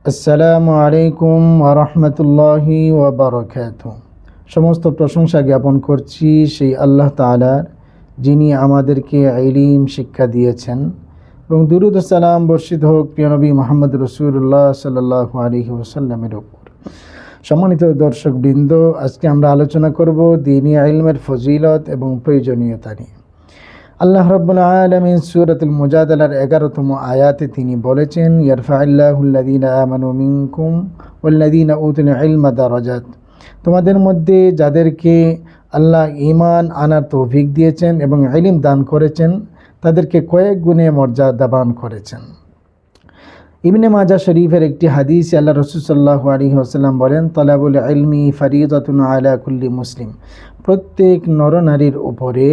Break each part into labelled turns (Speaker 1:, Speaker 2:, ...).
Speaker 1: আসসালামু আলাইকুম ওয়া রাহমাতুল্লাহি ওয়া বারাকাতুহু। সমস্ত প্রশংসা জ্ঞাপন করছি সেই আল্লাহ তাআলার, যিনি আমাদেরকে ইলম শিক্ষা দিয়েছেন, এবং দুরূদ ও সালাম বর্ষিত হোক প্রিয় নবী মুহাম্মদ রাসূলুল্লাহ সাল্লাল্লাহু আলাইহি ওয়াসাল্লামের উপর। সম্মানিত দর্শকবৃন্দ, আজকে আমরা আলোচনা করব দ্বীনি ইলমের ফজিলত এবং প্রয়োজনীয়তা নিয়ে। আল্লাহ রাব্বুল আলামিন সূরাতুল মুজাদালার 11তম আয়াতে তিনি বলেছেন, ইয়ারফা'ুল্লাযীনা আমানু মিনকুম ওয়াল্লাযীনা উতুল ইলমা দারাজাত। তোমাদের মধ্যে যাদেরকে আল্লাহ ঈমান আনার তৌফিক দিয়েছেন এবং ইলম দান করেছেন, তাদেরকে কয়েক গুণে মর্যাদাবান করেছেন। ইবনে মাজাহ শরীফের একটি হাদিসে আল্লাহ রাসূল সাল্লাল্লাহু আলাইহি ওয়াসাল্লাম বলেন, তালাবুল ইলমি ফারিদাতুন আলা কুল্লি মুসলিম। প্রত্যেক নরনারীর উপরে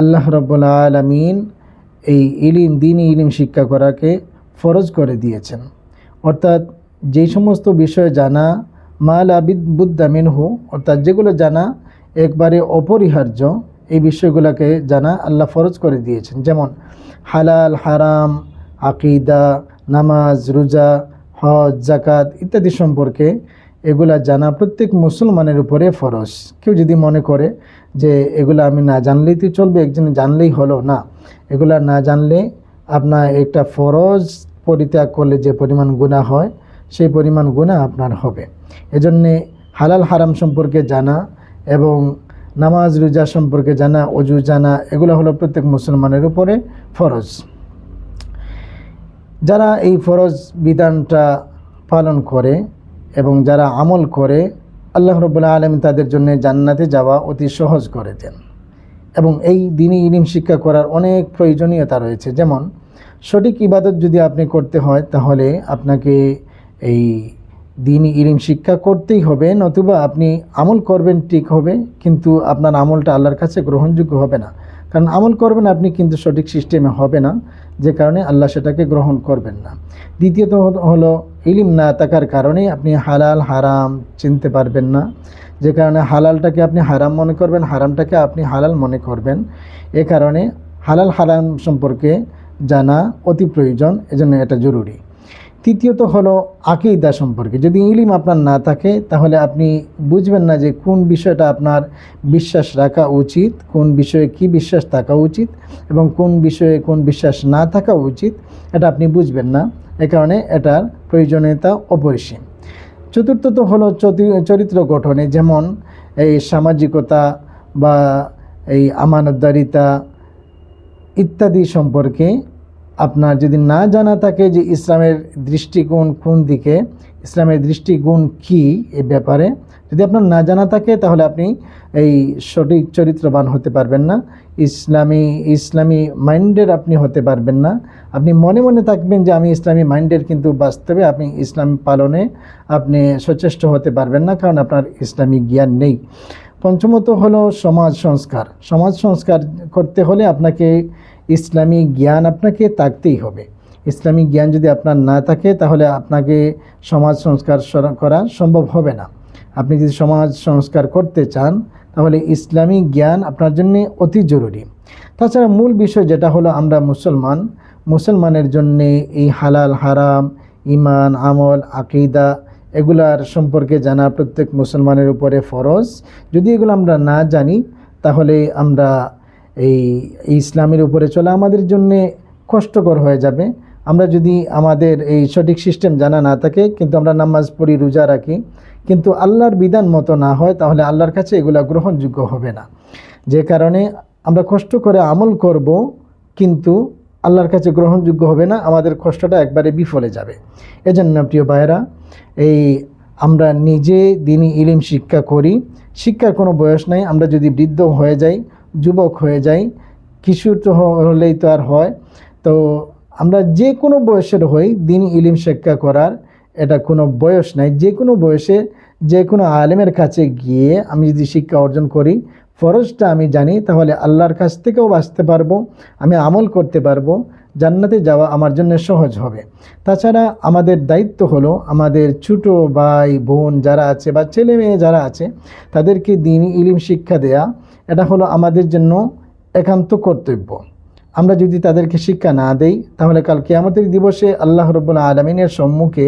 Speaker 1: আল্লাহ রাব্বুল আলামিন এই দ্বীনি ইলম শিক্ষা করাকে ফরজ করে দিয়েছেন। অর্থাৎ যেই সমস্ত বিষয় জানা মা লা বুদ্দা মিনহু, অর্থাৎ যেগুলো জানা একবারে অপরিহার্য, এই বিষয়গুলোকে জানা আল্লাহ ফরজ করে দিয়েছেন। যেমন হালাল হারাম, আকীদা, নামাজ, রোজা, হজ, যাকাত ইত্যাদি সম্পর্কে এগুলা জানা প্রত্যেক মুসলমানের উপরে ফরজ। কেউ যদি মনে করে যে এগুলো আমি না জানলেই তো চলবে, একজন জানলেই হলো, না, এগুলা না জানলে আপনার একটা ফরজ পরিত্যাগ করলে যে পরিমাণ গুনাহ হয়, সেই পরিমাণ গুনাহ আপনার হবে। এজন্যে হালাল হারাম সম্পর্কে জানা এবং নামাজ রোজা সম্পর্কে জানা, ওযু জানা, এগুলো হলো প্রত্যেক মুসলমানের উপরে ফরজ। যারা এই ফরজ বিধানটা পালন করে এবং যারা আমল করে, আল্লাহ রাব্বুল আলামিন তাদের জন্য জান্নাতে যাওয়া অতি সহজ করে দেন। এবং এই দ্বীনি ইলম শিক্ষা করার অনেক প্রয়োজনীয়তা রয়েছে। যেমন সঠিক ইবাদত যদি আপনি করতে হয়, তাহলে আপনাকে এই দ্বীনি ইলম শিক্ষা করতেই হবে, নতুবা আপনি আমল করবেন ঠিক হবে, কিন্তু আপনার আমলটা আল্লাহর কাছে গ্রহণযোগ্য হবে না। কারণ আমল করবেন আপনি, কিন্তু সঠিক সিস্টেমে হবে না, যে কারণে আল্লাহ সেটাকে গ্রহণ করবেন না। দ্বিতীয়ত হলো ইলম না থাকার কারণে আপনি হালাল হারাম চিনতে পারবেন না, যে কারণে হালালটাকে আপনি হারাম মনে করবেন, হারামটাকে আপনি হালাল মনে করবেন। এ কারণে হালাল হারাম সম্পর্কে জানা অতি প্রয়োজন, এজন্য এটা জরুরি। তৃতীয়ত হলো আকীদা সম্পর্কে। যদি ইলম আপনার না থাকে, তাহলে আপনি বুঝবেন না যে কোন বিষয়টা আপনার বিশ্বাস রাখা উচিত, কোন বিষয়ে কি বিশ্বাস থাকা উচিত এবং কোন বিষয়ে কোন বিশ্বাস না থাকা উচিত, এটা আপনি বুঝবেন না। এ কারণে এটার প্রয়োজনীয়তা অপরিসীম। চতুর্থত হলো চরিত্র গঠনে, যেমন এই সামাজিকতা বা এই আমানতদারিতা ইত্যাদি সম্পর্কে আপনার যদি না জানা থাকে যে ইসলামের দৃষ্টিকোণ কোন দিকে, ইসলামের দৃষ্টিকোণ কী, এ ব্যাপারে যদি আপনার না জানা থাকে, তাহলে আপনি এই সঠিক চরিত্রবান হতে পারবেন না, ইসলামী মাইন্ডের আপনি হতে পারবেন না। আপনি মনে মনে থাকবেন যে আমি ইসলামী মাইন্ডের, কিন্তু বাস্তবে আপনি ইসলাম পালনে আপনি সচেষ্ট হতে পারবেন না, কারণ আপনার ইসলামী জ্ঞান নেই। পঞ্চমত হলো সমাজ সংস্কার। সমাজ সংস্কার করতে হলে আপনাকে ইসলামী জ্ঞান আপনাকে থাকতেই হবে। ইসলামী জ্ঞান যদি আপনার না থাকে, তাহলে আপনাকে সমাজ সংস্কার করা সম্ভব হবে না। আপনি যদি সমাজ সংস্কার করতে চান, তাহলে ইসলামী জ্ঞান আপনার জন্য অতি জরুরি। তাছাড়া মূল বিষয় যেটা হলো, আমরা মুসলমানের জন্যে এই হালাল হারাম, ঈমান, আমল, আকীদা এগুলার সম্পর্কে জানা প্রত্যেক মুসলমানের উপরে ফরজ। যদি এগুলো আমরা না জানি, তাহলে আমরা এই ইসলামের উপরে চলা আমাদের জন্যে কষ্টকর হয়ে যাবে। আমরা যদি আমাদের এই সঠিক সিস্টেম জানা না থাকে, কিন্তু আমরা নামাজ পড়ি, রোজা রাখি, কিন্তু আল্লাহর বিধান মতো না হয়, তাহলে আল্লাহর কাছে এগুলা গ্রহণযোগ্য হবে না। যে কারণে আমরা কষ্ট করে আমল করব, কিন্তু আল্লাহর কাছে গ্রহণযোগ্য হবে না, আমাদের কষ্টটা একবারে বিফলে যাবে। এজন্য প্রিয় ভাইয়েরা, আমরা নিজে দ্বীনি ইলম শিক্ষা করি। শিক্ষার কোনো বয়স নাই। আমরা যদি বৃদ্ধ হয়ে যাই, যুবক হয়ে যাই, কিশোর তো হলেই তো আর হয়, তো আমরা যে কোনো বয়সের হই, দ্বীনি ইলম শিক্ষা করার এটা কোনো বয়স নাই। যে কোনো বয়সে যে কোনো আলেমের কাছে গিয়ে আমি যদি শিক্ষা অর্জন করি, ফরজটা আমি জানি, তাহলে আল্লাহর কাছ থেকেও বাঁচতে পারবো, আমি আমল করতে পারবো, জান্নাতে যাওয়া আমার জন্য সহজ হবে। তাছাড়া আমাদের দায়িত্ব হলো আমাদের ছোটো ভাই বোন যারা আছে বা ছেলে মেয়ে যারা আছে, তাদেরকে দ্বীনি ইলম শিক্ষা দেয়া, এটা হলো আমাদের জন্য একান্ত কর্তব্য। আমরা যদি তাদেরকে শিক্ষা না দেই, তাহলে কাল কিয়ামতের দিবসে আল্লাহ রাব্বুল আলামিনের সম্মুখে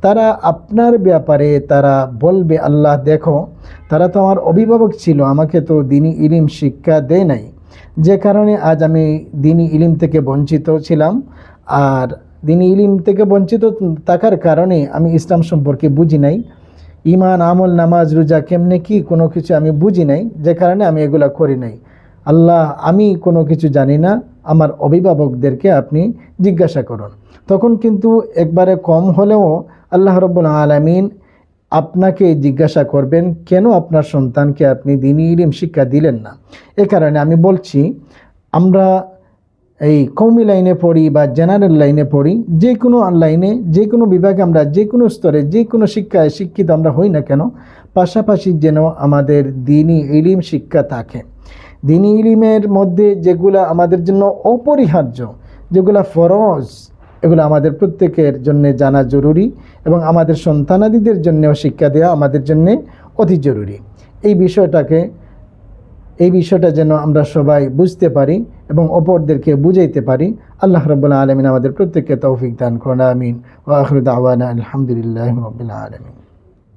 Speaker 1: তারা আপনার ব্যাপারে তারা বলবে, আল্লাহ দেখো, তারা তো আমার অভিভাবক ছিল, আমাকে তো দ্বীনি ইলম শিক্ষা দেয় নাই, যে কারণে আজ আমি দ্বীনি ইলম থেকে বঞ্চিত ছিলাম। আর দ্বীনি ইলম থেকে বঞ্চিত থাকার কারণে আমি ইসলাম সম্পর্কে বুঝি নাই, ইমান, আমল, নামাজ, রোজা কেমনে কি কোনো কিছু আমি বুঝি নাই, যে কারণে আমি এগুলা করি নাই। আল্লাহ, আমি কোনো কিছু জানি না, আমার অভিভাবকদেরকে আপনি জিজ্ঞাসা করুন। তখন কিন্তু একবারে কম হলেও আল্লাহ রাব্বুল আলামিন আপনাকে জিজ্ঞাসা করবেন, কেন আপনার সন্তানকে আপনি দ্বীনি ইলম শিক্ষা দিলেন না। এ কারণে আমি বলছি, আমরা এই কওমি লাইনে পড়ি বা জেনারেল লাইনে পড়ি, যে কোনো লাইনে, যে কোনো বিভাগে, আমরা যে কোনো স্তরে, যে কোনো শিক্ষায় শিক্ষিত আমরা হই না কেন, পাশাপাশি যেন আমাদের দ্বীনি ইলম শিক্ষা থাকে। দ্বীনি ইলমের মধ্যে যেগুলো আমাদের জন্য অপরিহার্য, যেগুলো ফরজ, এগুলো আমাদের প্রত্যেকের জন্য জানা জরুরি, এবং আমাদের সন্তানাদিদের জন্যও শিক্ষা দেওয়া আমাদের জন্য অতি জরুরি। এই বিষয়টা যেন আমরা সবাই বুঝতে পারি এবং অপরদেরকে বুঝাইতে পারি। আল্লাহ রাব্বুল আলামিন আমাদের প্রত্যেককে তৌফিক দান করুন। আমিন। ওয়া আখিরু দাওয়ানা আলহামদুলিল্লাহি রাব্বিল আলামিন।